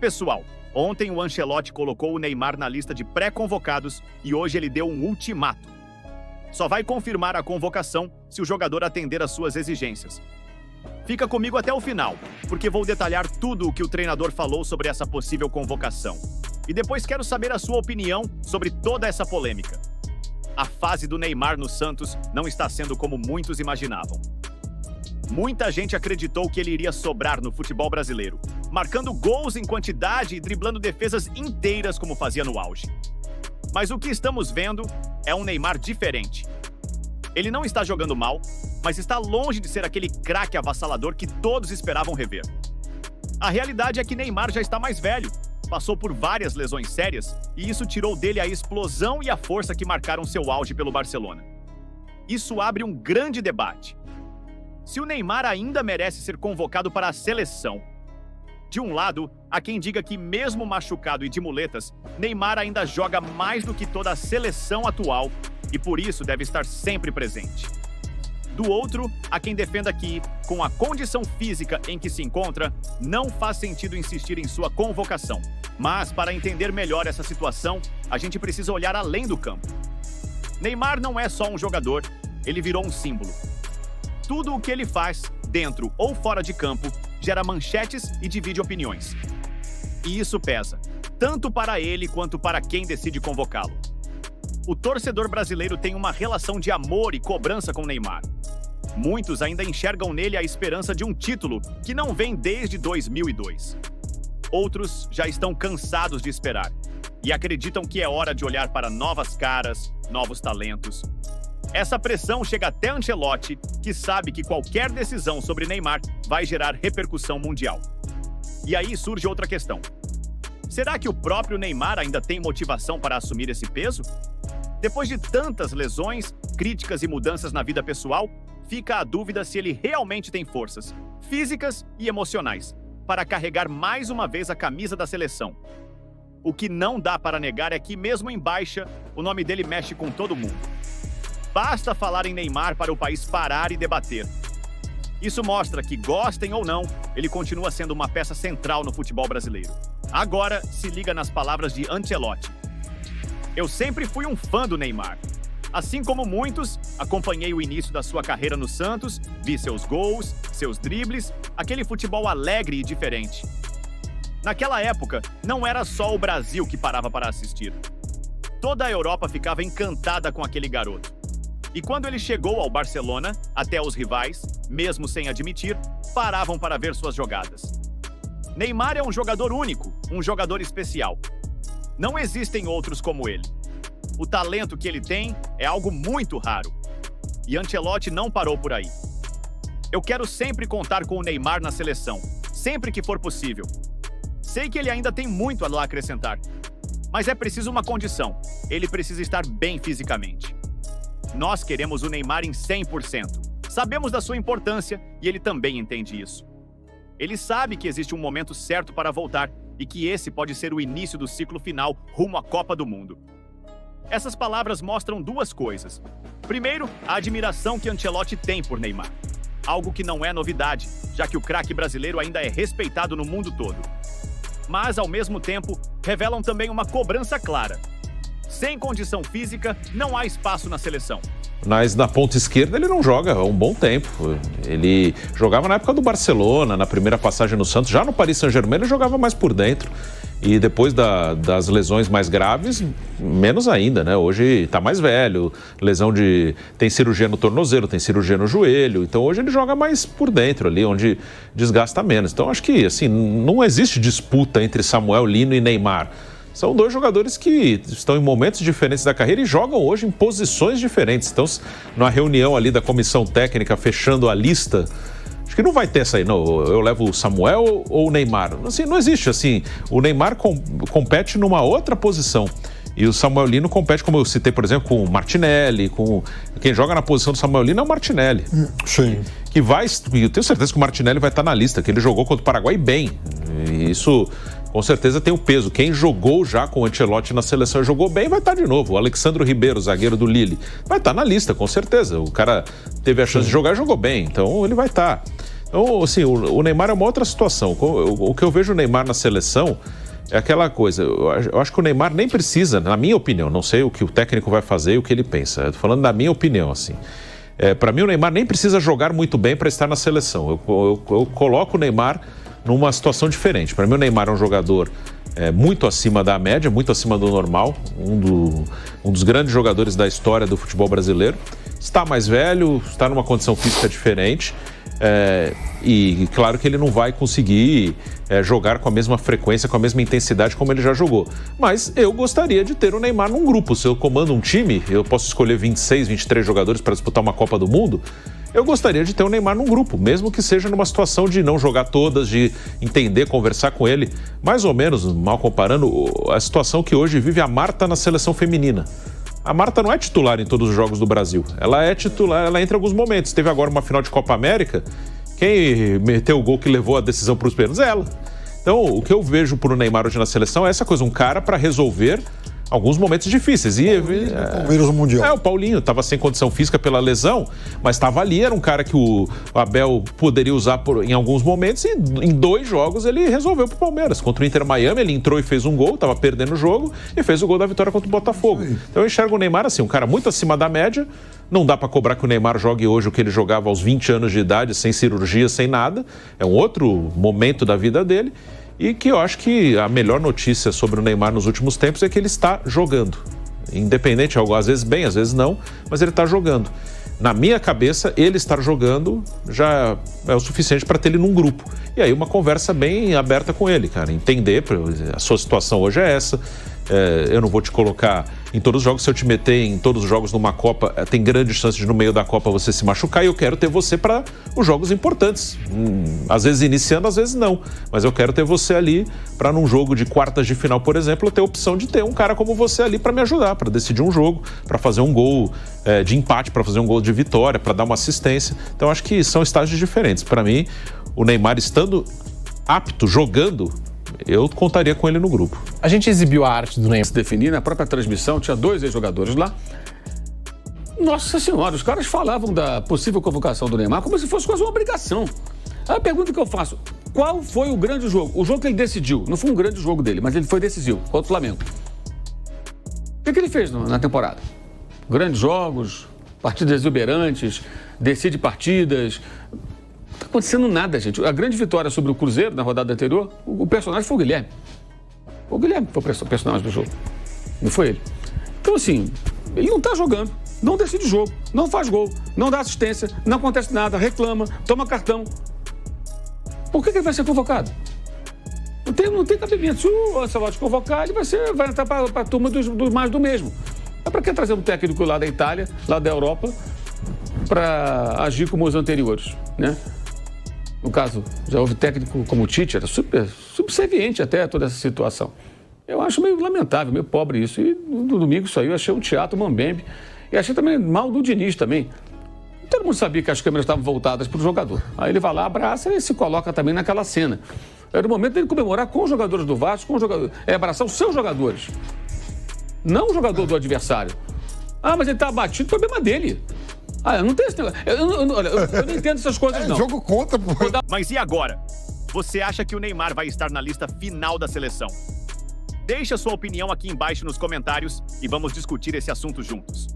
Pessoal, ontem o Ancelotti colocou o Neymar na lista de pré-convocados e hoje ele deu um ultimato. Só vai confirmar a convocação se o jogador atender às suas exigências. Fica comigo até o final, porque vou detalhar tudo o que o treinador falou sobre essa possível convocação. E depois quero saber a sua opinião sobre toda essa polêmica. A fase do Neymar no Santos não está sendo como muitos imaginavam. Muita gente acreditou que ele iria sobrar no futebol brasileiro, marcando gols em quantidade e driblando defesas inteiras como fazia no auge. Mas o que estamos vendo é um Neymar diferente. Ele não está jogando mal, mas está longe de ser aquele craque avassalador que todos esperavam rever. A realidade é que Neymar já está mais velho, passou por várias lesões sérias e isso tirou dele a explosão e a força que marcaram seu auge pelo Barcelona. Isso abre um grande debate. Se o Neymar ainda merece ser convocado para a seleção. De um lado, há quem diga que mesmo machucado e de muletas, Neymar ainda joga mais do que toda a seleção atual e por isso deve estar sempre presente. Do outro, há quem defenda que, com a condição física em que se encontra, não faz sentido insistir em sua convocação. Mas, para entender melhor essa situação, a gente precisa olhar além do campo. Neymar não é só um jogador, ele virou um símbolo. Tudo o que ele faz, dentro ou fora de campo, gera manchetes e divide opiniões. E isso pesa, tanto para ele quanto para quem decide convocá-lo. O torcedor brasileiro tem uma relação de amor e cobrança com Neymar. Muitos ainda enxergam nele a esperança de um título que não vem desde 2002. Outros já estão cansados de esperar e acreditam que é hora de olhar para novas caras, novos talentos. Essa pressão chega até Ancelotti, que sabe que qualquer decisão sobre Neymar vai gerar repercussão mundial. E aí surge outra questão. Será que o próprio Neymar ainda tem motivação para assumir esse peso? Depois de tantas lesões, críticas e mudanças na vida pessoal, fica a dúvida se ele realmente tem forças, físicas e emocionais, para carregar mais uma vez a camisa da seleção. O que não dá para negar é que, mesmo em baixa, o nome dele mexe com todo mundo. Basta falar em Neymar para o país parar e debater. Isso mostra que, gostem ou não, ele continua sendo uma peça central no futebol brasileiro. Agora, se liga nas palavras de Ancelotti. Eu sempre fui um fã do Neymar. Assim como muitos, acompanhei o início da sua carreira no Santos, vi seus gols, seus dribles, aquele futebol alegre e diferente. Naquela época, não era só o Brasil que parava para assistir. Toda a Europa ficava encantada com aquele garoto. E quando ele chegou ao Barcelona, até os rivais, mesmo sem admitir, paravam para ver suas jogadas. Neymar é um jogador único, um jogador especial. Não existem outros como ele. O talento que ele tem é algo muito raro. E Ancelotti não parou por aí. Eu quero sempre contar com o Neymar na seleção, sempre que for possível. Sei que ele ainda tem muito a lá acrescentar. Mas é preciso uma condição. Ele precisa estar bem fisicamente. Nós queremos o Neymar em 100%. Sabemos da sua importância e ele também entende isso. Ele sabe que existe um momento certo para voltar e que esse pode ser o início do ciclo final rumo à Copa do Mundo. Essas palavras mostram duas coisas. Primeiro, a admiração que Ancelotti tem por Neymar. Algo que não é novidade, já que o craque brasileiro ainda é respeitado no mundo todo. Mas, ao mesmo tempo, revelam também uma cobrança clara. Sem condição física, não há espaço na seleção. Mas na ponta esquerda ele não joga há um bom tempo. Ele jogava na época do Barcelona, na primeira passagem no Santos. Já no Paris Saint-Germain ele jogava mais por dentro. E depois das lesões mais graves, menos ainda, né? Hoje está mais velho, tem cirurgia no tornozelo, tem cirurgia no joelho. Então hoje ele joga mais por dentro ali, onde desgasta menos. Então acho que assim, não existe disputa entre Samuel Lino e Neymar. São dois jogadores que estão em momentos diferentes da carreira e jogam hoje em posições diferentes. Então, na reunião ali da comissão técnica, fechando a lista, acho que não vai ter essa aí, não. Eu levo o Samuel ou o Neymar. Assim, não existe assim. O Neymar compete numa outra posição. E o Samuel Lino compete, como eu citei, por exemplo, com o Martinelli, quem joga na posição do Samuel Lino é o Martinelli. Sim. Eu tenho certeza que o Martinelli vai estar na lista, que ele jogou contra o Paraguai bem. E isso, com certeza, tem o peso. Quem jogou já com o Ancelotti na seleção e jogou bem, vai estar de novo. O Alexandro Ribeiro, zagueiro do Lille, vai estar na lista, com certeza. O cara teve a chance de jogar e jogou bem, então ele vai estar. Então, assim, o Neymar é uma outra situação. O que eu vejo o Neymar na seleção é aquela coisa. Eu acho que o Neymar nem precisa, na minha opinião, não sei o que o técnico vai fazer e o que ele pensa. Eu tô falando da minha opinião, assim. Para mim, o Neymar nem precisa jogar muito bem para estar na seleção. Eu coloco o Neymar numa situação diferente. Para mim, o Neymar é um jogador muito acima da média, muito acima do normal, um dos grandes jogadores da história do futebol brasileiro. Está mais velho, está numa condição física diferente. E claro que ele não vai conseguir jogar com a mesma frequência, com a mesma intensidade como ele já jogou. Mas eu gostaria de ter o Neymar num grupo. Se eu comando um time, eu posso escolher 26, 23 jogadores para disputar uma Copa do Mundo. Eu gostaria de ter o Neymar num grupo, mesmo que seja numa situação de não jogar todas, de entender, conversar com ele. Mais ou menos, mal comparando, a situação que hoje vive a Marta na seleção feminina. A Marta não é titular em todos os jogos do Brasil. Ela é titular, ela entra em alguns momentos. Teve agora uma final de Copa América. Quem meteu o gol que levou a decisão para os pênaltis é ela. Então, o que eu vejo pro Neymar hoje na seleção é essa coisa, um cara para resolver alguns momentos difíceis. Palmeiras no Mundial. O Paulinho estava sem condição física pela lesão, mas estava ali, era um cara que o Abel poderia usar em alguns momentos e em 2 jogos ele resolveu pro Palmeiras. Contra o Inter Miami, ele entrou e fez um gol, estava perdendo o jogo e fez o gol da vitória contra o Botafogo. Então eu enxergo o Neymar assim, um cara muito acima da média. Não dá para cobrar que o Neymar jogue hoje o que ele jogava aos 20 anos de idade, sem cirurgia, sem nada. É um outro momento da vida dele. E que eu acho que a melhor notícia sobre o Neymar nos últimos tempos é que ele está jogando. Independente, às vezes bem, às vezes não, mas ele está jogando. Na minha cabeça, ele estar jogando já é o suficiente para ter ele num grupo. E aí uma conversa bem aberta com ele, cara. Entender, a sua situação hoje é essa. Eu não vou te colocar em todos os jogos. Se eu te meter em todos os jogos numa Copa, tem grande chance de no meio da Copa você se machucar, e eu quero ter você para os jogos importantes. Às vezes iniciando, às vezes não. Mas eu quero ter você ali para num jogo de quartas de final, por exemplo, eu ter a opção de ter um cara como você ali para me ajudar, para decidir um jogo, para fazer um gol de empate, para fazer um gol de vitória, para dar uma assistência. Então acho que são estágios diferentes. Para mim, o Neymar estando apto, jogando, eu contaria com ele no grupo. A gente exibiu a arte do Neymar. Se definir, na própria transmissão, tinha 2 ex-jogadores lá. Nossa Senhora, os caras falavam da possível convocação do Neymar como se fosse quase uma obrigação. A pergunta que eu faço, qual foi o grande jogo? O jogo que ele decidiu, não foi um grande jogo dele, mas ele foi decisivo, contra o Flamengo. O que ele fez na temporada? Grandes jogos, partidas exuberantes, decide partidas. Não está acontecendo nada, gente. A grande vitória sobre o Cruzeiro, na rodada anterior, o personagem foi o Guilherme. O Guilherme foi o personagem do jogo. Não foi ele. Então, assim, ele não está jogando, não decide jogo, não faz gol, não dá assistência, não acontece nada, reclama, toma cartão. Por que ele vai ser convocado? Não tem cabimento. Se o Ancelotti convocar, ele vai entrar para a turma dos mais do mesmo. É para que trazer um técnico lá da Itália, lá da Europa, para agir como os anteriores, né? No caso, já houve técnico como o Tite, era super subserviente até a toda essa situação. Eu acho meio lamentável, meio pobre isso. E no domingo isso aí eu achei um teatro mambembe. E achei também mal do Diniz também. Todo mundo sabia que as câmeras estavam voltadas para o jogador. Aí ele vai lá, abraça e se coloca também naquela cena. Era o momento dele comemorar com os jogadores do Vasco, abraçar os seus jogadores. Não o jogador do adversário. Ah, mas ele está abatido, problema dele. Eu não tenho esse negócio. Eu não entendo essas coisas, não. Jogo conta, pô. Mas e agora? Você acha que o Neymar vai estar na lista final da seleção? Deixe a sua opinião aqui embaixo nos comentários e vamos discutir esse assunto juntos.